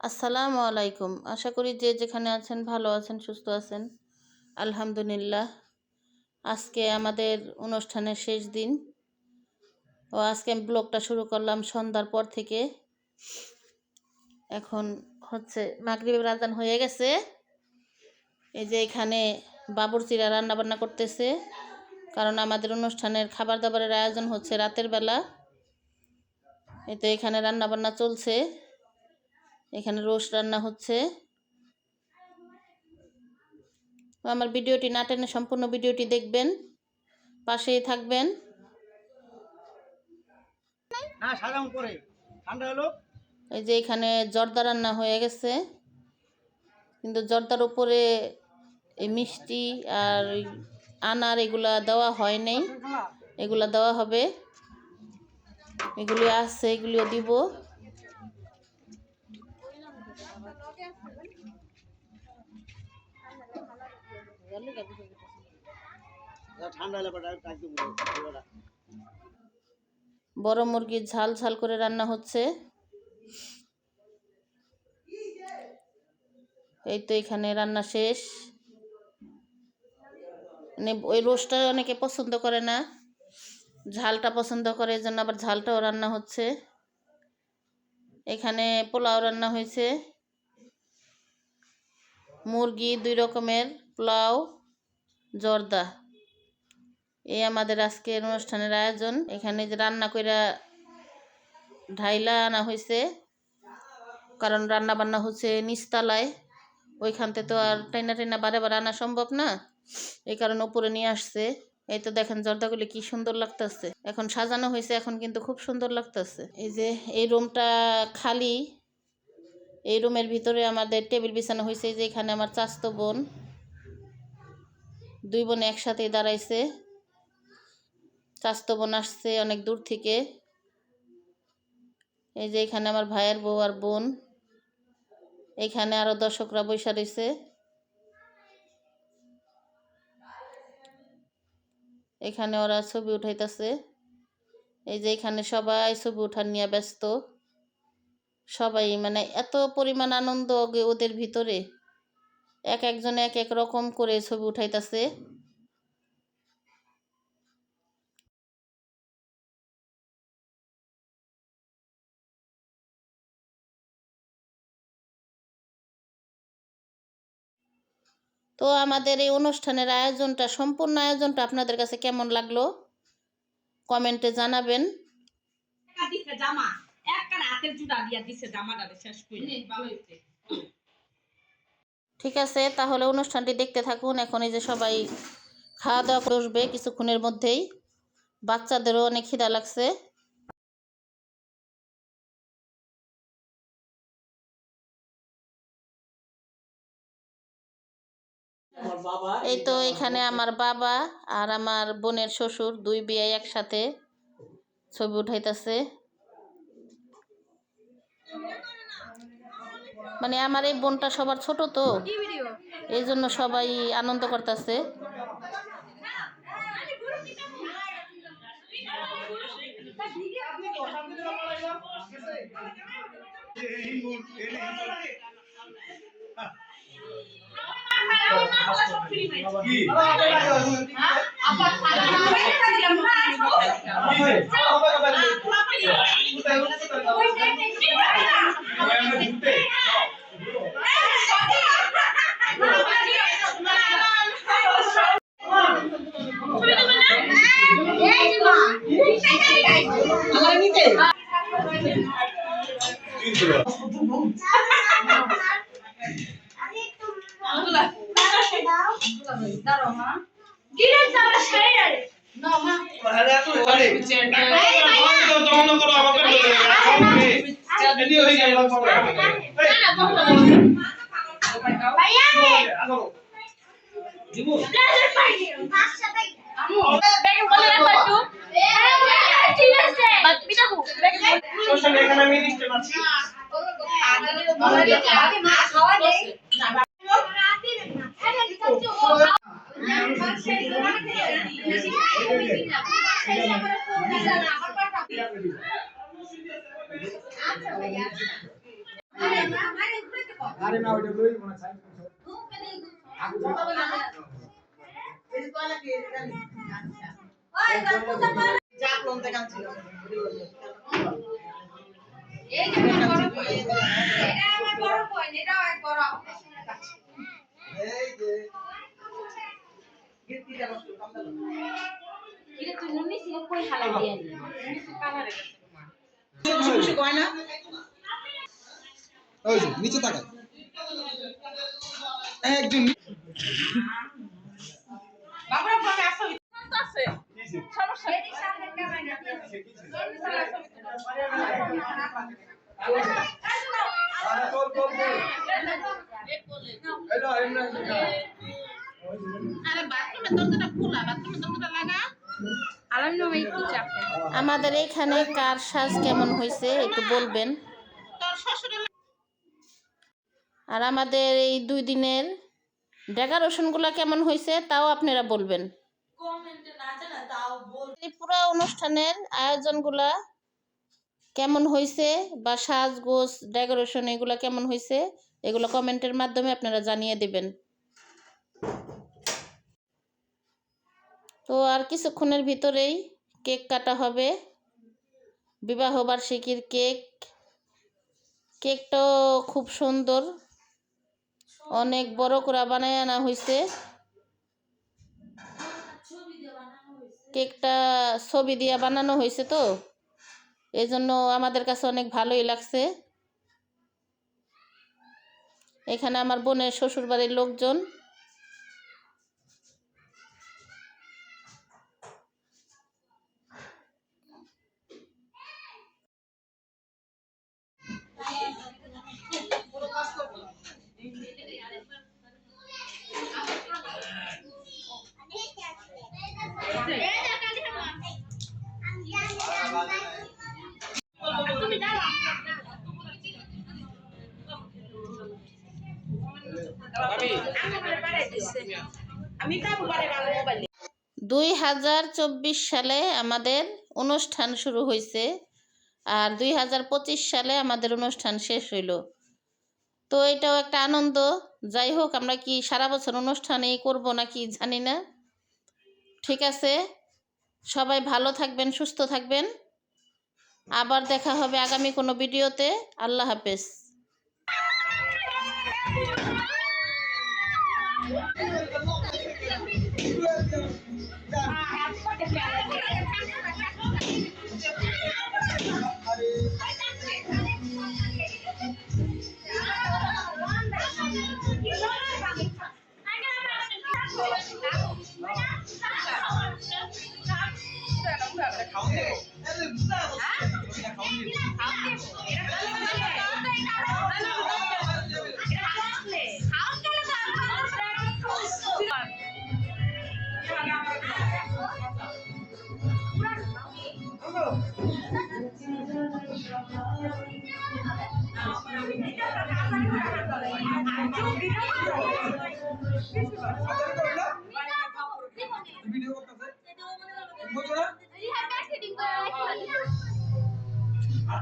আসসালামু আলাইকুম। আশা করি যে যেখানে আছেন ভালো আছেন, সুস্থ আছেন। আলহামদুলিল্লাহ। আজকে আমাদের অনুষ্ঠানের শেষ দিন। আজকে আমি ব্লগটা শুরু করলাম সন্ধ্যার পর থেকে। এখন হচ্ছে মাগরিবের আজান হয়ে গেছে। এই যে এখানে বাবুর্চিরা রান্না বান্না করতেছে, কারণ আমাদের অনুষ্ঠানের খাবার দাবারের আয়োজন হচ্ছে রাতের বেলা। এই তো এখানে রান্না বান্না চলছে, এখানে রোস্ট রান্না হচ্ছে। আমার ভিডিওটি না টেনে সম্পূর্ণ ভিডিওটি দেখবেন, পাশেই থাকবেন। এই যে এখানে জর্দা রান্না হয়ে গেছে, কিন্তু জর্দার উপরে এই মিষ্টি আর আনার এগুলা দেওয়া হয় নাই, এগুলা দেওয়া হবে। এগুলি আছে, এগুলিও দিব। বড় মুরগির ঝাল ঝাল করে রান্না হচ্ছে। এই তো এখানে রান্না শেষ। মানে ওই রোস্টটা অনেকে পছন্দ করে না, ঝালটা পছন্দ করে, এই জন্য আবার ঝালটাও রান্না হচ্ছে। এখানে পোলাও রান্না হয়েছে, মুরগি 2 রকমের, পোলাও, জর্দা। এই আমাদের আজকের অনুষ্ঠানের আয়োজন। এখানে যে রান্না কইরা ঢাইলা আনা হয়েছে, কারণ রান্না বান্না হচ্ছে নিচতলায়, ওইখানতে তো আর টাইনা টাইনা বারে বারে আনা সম্ভব না, এই কারণে উপরে নিয়ে আসছে। এই তো দেখেন জর্দাগুলি কি সুন্দর লাগতেছে। এখন সাজানো হয়েছে, এখন কিন্তু খুব সুন্দর লাগতেছে। এই যে এই রুমটা খালি, এই রুমের ভিতরে আমাদের টেবিল বিছানো হয়েছে। যে এখানে আমার চাচতো বোন, 2 বোন একসাথেই দাঁড়াইছে। চাচতো বোন আসছে অনেক দূর থেকে। এই যে এখানে আমার ভাইয়ের বউ আর বোন, এখানে আরো দর্শকরা বসে রয়েছে। এখানে ওরা ছবি উঠাইতেছে। এই যে এখানে সবাই ছবি উঠান নিয়ে ব্যস্ত। সবাই মানে এত পরিমাণ আনন্দ ওদের ভিতরে, এক একজন এক এক রকম করে ছবি উঠাইতেছে। তো আমাদের এই অনুষ্ঠানের আয়োজনটা, সম্পূর্ণ আয়োজনটা আপনাদের কাছে কেমন লাগলো কমেন্টে জানাবেন। ঠিক আছে, তাহলে অনুষ্ঠানটি দেখতে থাকুন। এখন এই যে সবাই খাওয়া দাওয়া করে বসবে কিছুক্ষণের মধ্যেই। বাচ্চাদেরও অনেক খিদা লাগছে। এই তো এখানে আমার বাবা আর আমার বোনের শ্বশুর, 2 বিয়ে একসাথে ছবি উঠাইতেছে। মানে আমার এই বোনটা সবার ছোট, তো এই জন্য সবাই আনন্দ করতেছে। আরে না ওইটা লই মনে চাই ওই যে নিচে তাকায় একজন বাবা ফোনে আসো আছে সমস্যা এই সামনে ক্যামেরা আমাদের এখানে কার সাজ কেমন হয়েছে একটু বলবেন। আর আমাদের এই 2 দিনের ডেকোরেশনগুলো কেমন হয়েছে তাও আপনারা বলবেন। এই পুরো অনুষ্ঠানের আয়োজনগুলা কেমন হয়েছে বা সাজগোজ ডেকোরেশন এগুলো কেমন হয়েছে এগুলো কমেন্টের মাধ্যমে আপনারা জানিয়ে দেবেন। তো আর কিছুক্ষণের ভিতরেই কেক কাটা হবে, বিবাহ বার্ষিকীর কেক। কেকটাও খুব সুন্দর, অনেক বড় করে বানায় আনা হয়েছে। কেকটা ছবি দিয়ে বানানো হয়েছে, তো এই জন্য আমাদের কাছে অনেক ভালোই লাগছে। এখানে আমার বোনের শ্বশুর বাড়ির লোকজন। আমি 2024 সালে আমাদের অনুষ্ঠান শুরু হয়েছে আর 2025 সালে আমাদের অনুষ্ঠান শেষ হইল। তো এটাও একটা আনন্দ। যাই হোক, আমরা কি সারা বছর অনুষ্ঠানেই করব নাকি জানি না। ঠিক আছে, সবাই ভালো থাকবেন, সুস্থ থাকবেন। আবার দেখা হবে আগামী কোনো ভিডিওতে। আল্লাহ হাফেজ।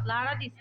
লাড়া this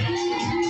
Thank you.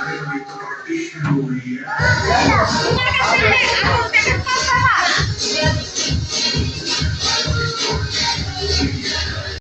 I am a traditional